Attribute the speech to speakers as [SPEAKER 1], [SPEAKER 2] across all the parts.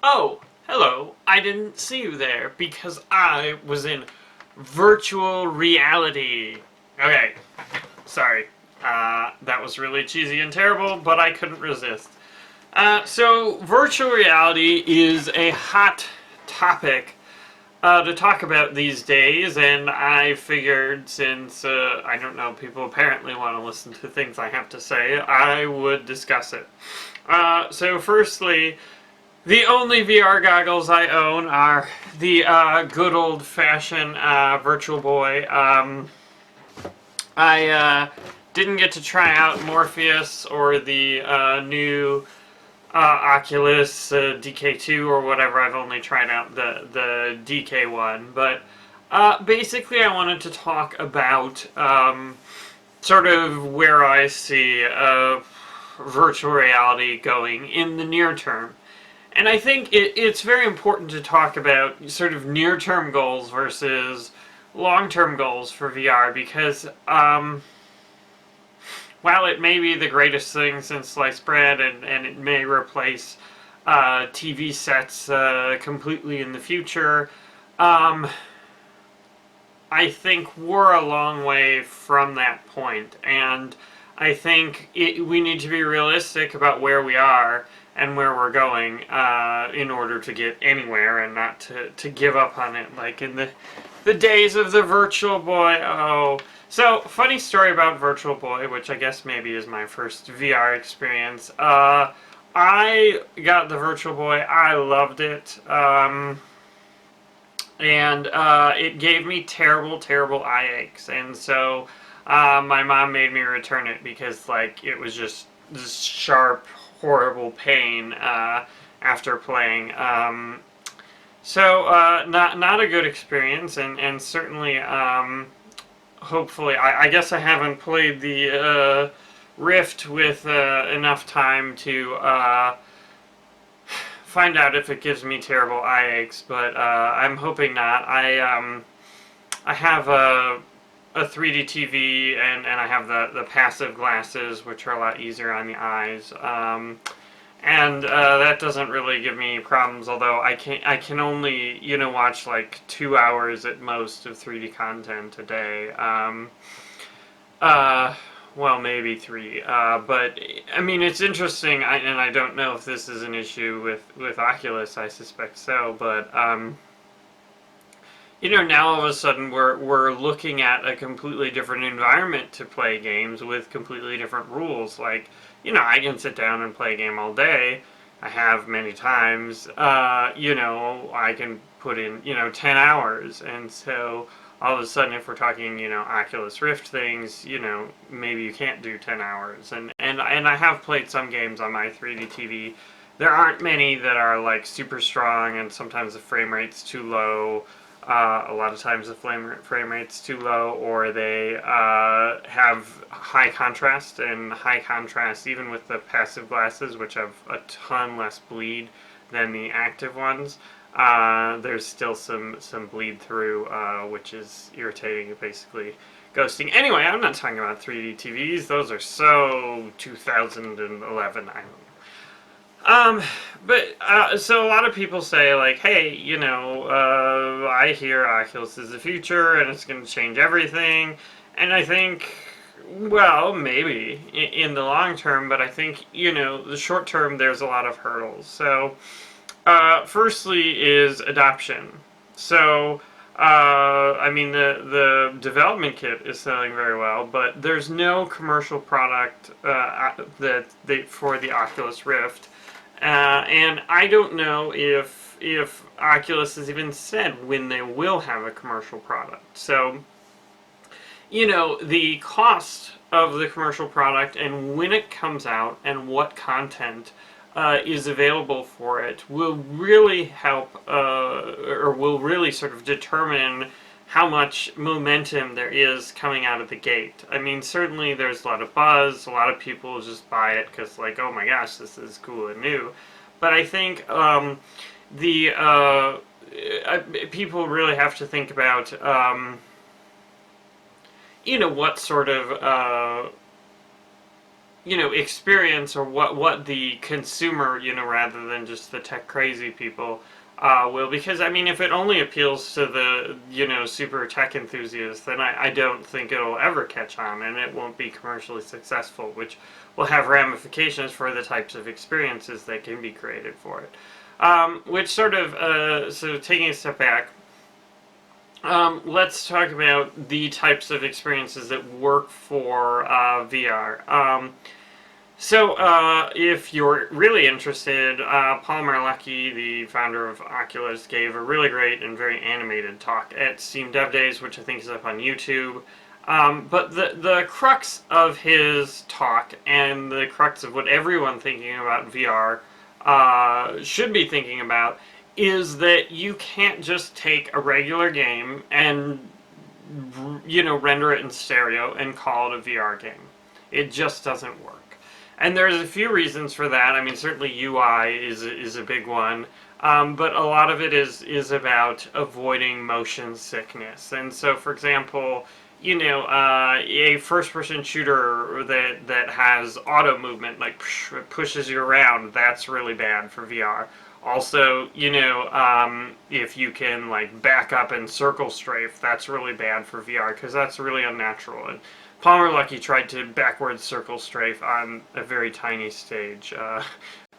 [SPEAKER 1] Oh, hello. I didn't see you there because I was in virtual reality. Okay, sorry. That was really cheesy and terrible, but I couldn't resist. So, virtual reality is a hot topic to talk about these days, and I figured since, I don't know, people apparently want to listen to things I have to say, I would discuss it. So, firstly, the only VR goggles I own are the good old fashioned Virtual Boy. I didn't get to try out Morpheus or the new Oculus DK2 or whatever. I've only tried out the DK1. But basically, I wanted to talk about sort of where I see virtual reality going in the near term. And I think it's very important to talk about sort of near-term goals versus long-term goals for VR because while it may be the greatest thing since sliced bread and it may replace TV sets completely in the future, I think we're a long way from that point. And I think we need to be realistic about where we are and where we're going in order to get anywhere and not to give up on it like in the days of the Virtual Boy. Oh, so funny story about Virtual Boy, which I guess maybe is my first VR experience. I got the Virtual Boy. I loved it. And it gave me terrible, terrible eye aches. And so my mom made me return it because like it was just this sharp, horrible pain after playing. So not a good experience, and certainly hopefully I guess I haven't played the Rift with enough time to find out if it gives me terrible eye aches, but I'm hoping not. I have a 3D TV and I have the passive glasses, which are a lot easier on the eyes. And that doesn't really give me problems, although I can only watch like 2 hours at most of 3D content a day. Well, maybe 3. But I mean, it's interesting, and I don't know if this is an issue with Oculus. I suspect so, but now all of a sudden we're looking at a completely different environment to play games with completely different rules. Like, I can sit down and play a game all day. I have many times. I can put in 10 hours, and so all of a sudden, if we're talking Oculus Rift things, maybe you can't do 10 hours. And I have played some games on my 3D TV. There aren't many that are like super strong, and sometimes the frame rate's too low. A lot of times the frame rate's too low, or they have high contrast, and high contrast even with the passive glasses, which have a ton less bleed than the active ones. There's still some bleed through, which is irritating, basically ghosting. Anyway, I'm not talking about 3D TVs. Those are so 2011. I don't know. So a lot of people say like, hey, I hear Oculus is the future and it's going to change everything. And I think, well, maybe in the long term, but I think, the short term there's a lot of hurdles. So, firstly is adoption. So, I mean, the development kit is selling very well, but there's no commercial product for the Oculus Rift. And I don't know if Oculus has even said when they will have a commercial product. So, the cost of the commercial product and when it comes out and what content is available for it will really help, or will really sort of determine how much momentum there is coming out of the gate. I mean, certainly there's a lot of buzz, a lot of people just buy it because like, oh my gosh, this is cool and new. But I think people really have to think about, what sort of experience, or what the consumer, rather than just the tech crazy people, will. Because I mean, if it only appeals to the super tech enthusiasts, then I don't think it'll ever catch on, and it won't be commercially successful, which will have ramifications for the types of experiences that can be created for it. Which sort of, so taking a step back, let's talk about the types of experiences that work for VR. If you're really interested, Paul Marlecki, the founder of Oculus, gave a really great and very animated talk at Steam Dev Days, which I think is up on YouTube. But the crux of his talk, and the crux of what everyone thinking about VR should be thinking about, is that you can't just take a regular game and render it in stereo and call it a VR game. It just doesn't work. And there's a few reasons for that. I mean, certainly UI is a big one, but a lot of it is about avoiding motion sickness. And so, for example, a first-person shooter that has auto movement, like it pushes you around, that's really bad for VR. Also, if you can like back up and circle strafe, that's really bad for VR because that's really unnatural. And Paul Marlecki tried to backwards circle strafe on a very tiny stage,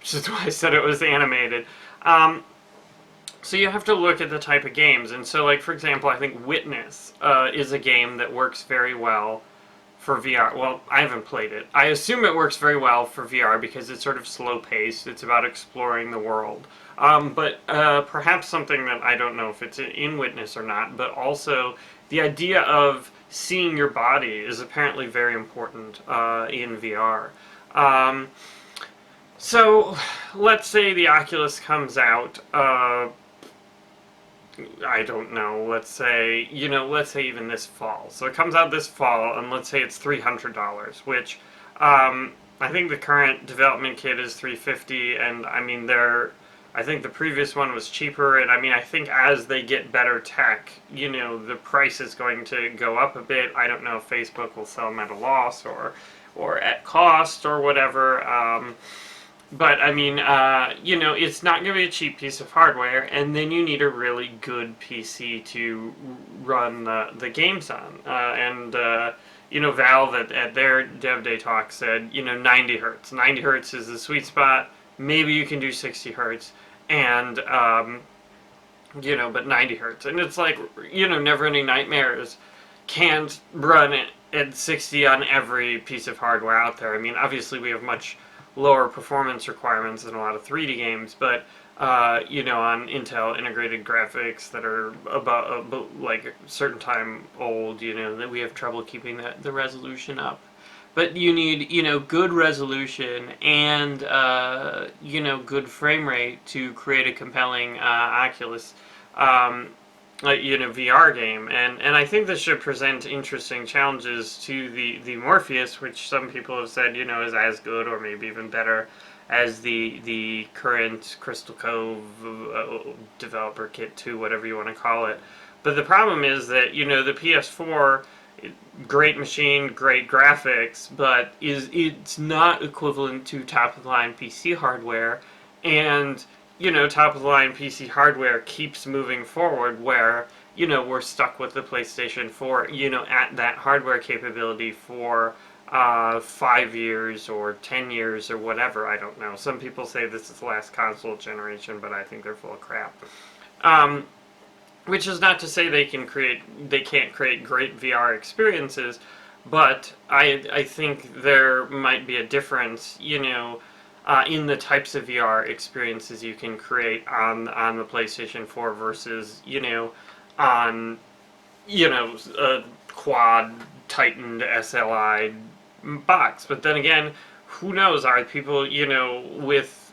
[SPEAKER 1] which is why I said it was animated. So you have to look at the type of games, and so like for example, I think Witness is a game that works very well for VR. Well, I haven't played it. I assume it works very well for VR because it's sort of slow-paced. It's about exploring the world. But perhaps something that I don't know if it's in Witness or not, but also the idea of seeing your body is apparently very important in VR. So let's say the Oculus comes out, I don't know, let's say even this fall. So it comes out this fall, and let's say it's $300, which I think the current development kit is $350, and I mean I think the previous one was cheaper, and I mean I think as they get better tech, the price is going to go up a bit. I don't know if Facebook will sell them at a loss or at cost or whatever. But I mean, it's not going to be a cheap piece of hardware, and then you need a really good PC to run the games on. Valve at their Dev Day talk said, 90 hertz. 90 hertz is the sweet spot. Maybe you can do 60 hertz, and but 90 hertz, and it's like Neverending Nightmares can't run it at 60 on every piece of hardware out there. I mean, obviously we have much lower performance requirements than a lot of 3D games, but on Intel integrated graphics that are about like a certain time old, that we have trouble keeping the resolution up. But you need, good resolution and, good frame rate to create a compelling Oculus, VR game. And I think this should present interesting challenges to the Morpheus, which some people have said, is as good or maybe even better as the current Crystal Cove developer kit 2, whatever you want to call it. But the problem is that, the PS4, great machine, great graphics, but it's not equivalent to top-of-the-line PC hardware, and top-of-the-line PC hardware keeps moving forward where, we're stuck with the PlayStation 4, at that hardware capability for 5 years or 10 years or whatever, I don't know. Some people say this is the last console generation, but I think they're full of crap. Which is not to say they can't create great VR experiences, but I think there might be a difference, in the types of VR experiences you can create on the PlayStation 4 versus, on, a quad tightened SLI box. But then again, who knows? Are people, with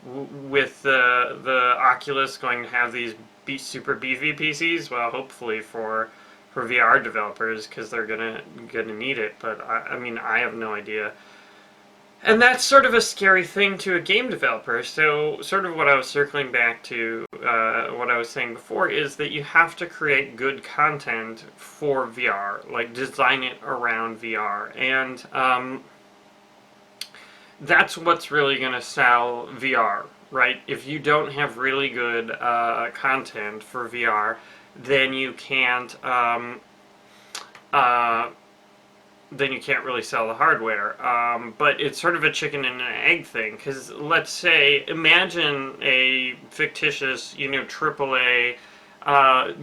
[SPEAKER 1] the Oculus going to have these super beefy PCs? Well, hopefully for VR developers, because they're gonna need it. But I mean, I have no idea. And that's sort of a scary thing to a game developer. So sort of what I was circling back to, what I was saying before, is that you have to create good content for VR, like design it around VR. And that's what's really going to sell VR, right? If you don't have really good content for VR, then you can't uh, then you can't really sell the hardware. But it's sort of a chicken and an egg thing, because let's say, imagine a fictitious, AAA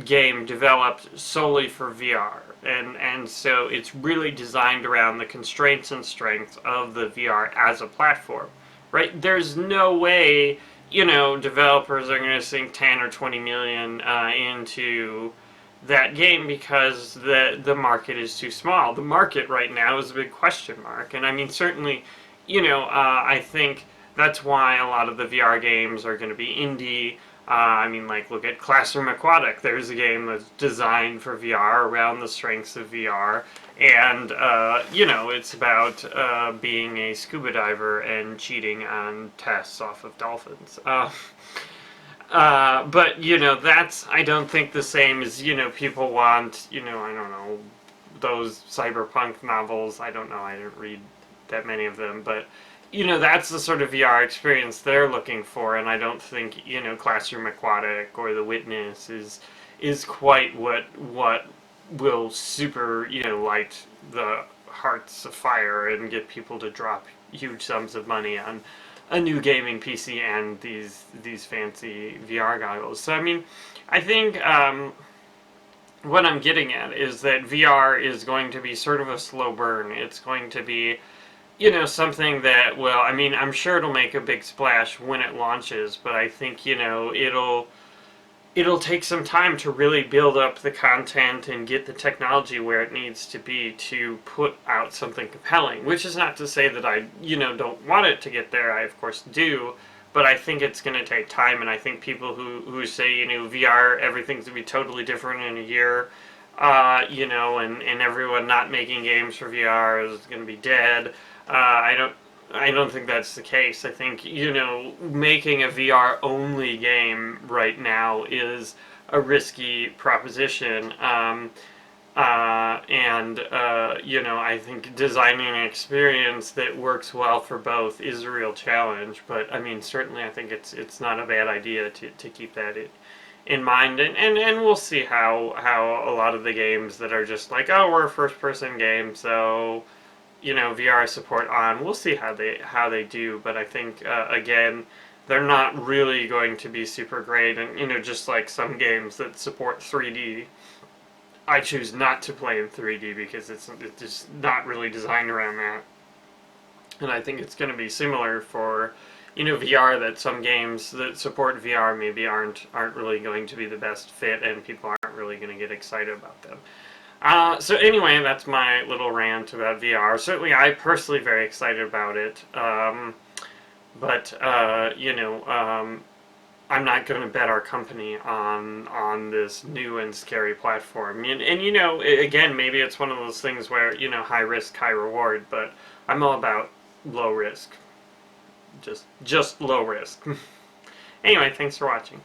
[SPEAKER 1] game developed solely for VR. And so it's really designed around the constraints and strengths of the VR as a platform, right? There's no way, developers are going to sink 10 or 20 million into that game, because the market is too small. The market right now is a big question mark, and I mean, certainly, I think that's why a lot of the VR games are going to be indie. I mean, like, look at Classroom Aquatic. There's a game that's designed for VR around the strengths of VR, and it's about being a scuba diver and cheating on tests off of dolphins. But, that's, I don't think, the same as, people want, I don't know, those cyberpunk novels. I don't know, I didn't read that many of them, but, that's the sort of VR experience they're looking for, and I don't think, Classroom Aquatic or The Witness is quite what will super, light the hearts afire and get people to drop huge sums of money on a new gaming PC and these fancy VR goggles. So I mean, I think what I'm getting at is that VR is going to be sort of a slow burn. It's going to be, something that, well, I mean, I'm sure it'll make a big splash when it launches, but I think, it'll take some time to really build up the content and get the technology where it needs to be to put out something compelling, which is not to say that I, don't want it to get there. I, of course, do, but I think it's going to take time, and I think people who say, VR, everything's going to be totally different in a year, and everyone not making games for VR is going to be dead. I don't think that's the case. I think, making a VR-only game right now is a risky proposition. I think designing an experience that works well for both is a real challenge. But, I mean, certainly I think it's not a bad idea to keep that in mind. And we'll see how a lot of the games that are just like, oh, we're a first-person game, so VR support on. We'll see how they do, but I think again, they're not really going to be super great. And just like some games that support 3D, I choose not to play in 3D because it's just not really designed around that. And I think it's going to be similar for VR, that some games that support VR maybe aren't really going to be the best fit, and people aren't really going to get excited about them. So anyway, that's my little rant about VR. Certainly, I'm personally very excited about it. But I'm not going to bet our company on this new and scary platform. And again, maybe it's one of those things where, high risk, high reward, but I'm all about low risk. Just low risk. Anyway, thanks for watching.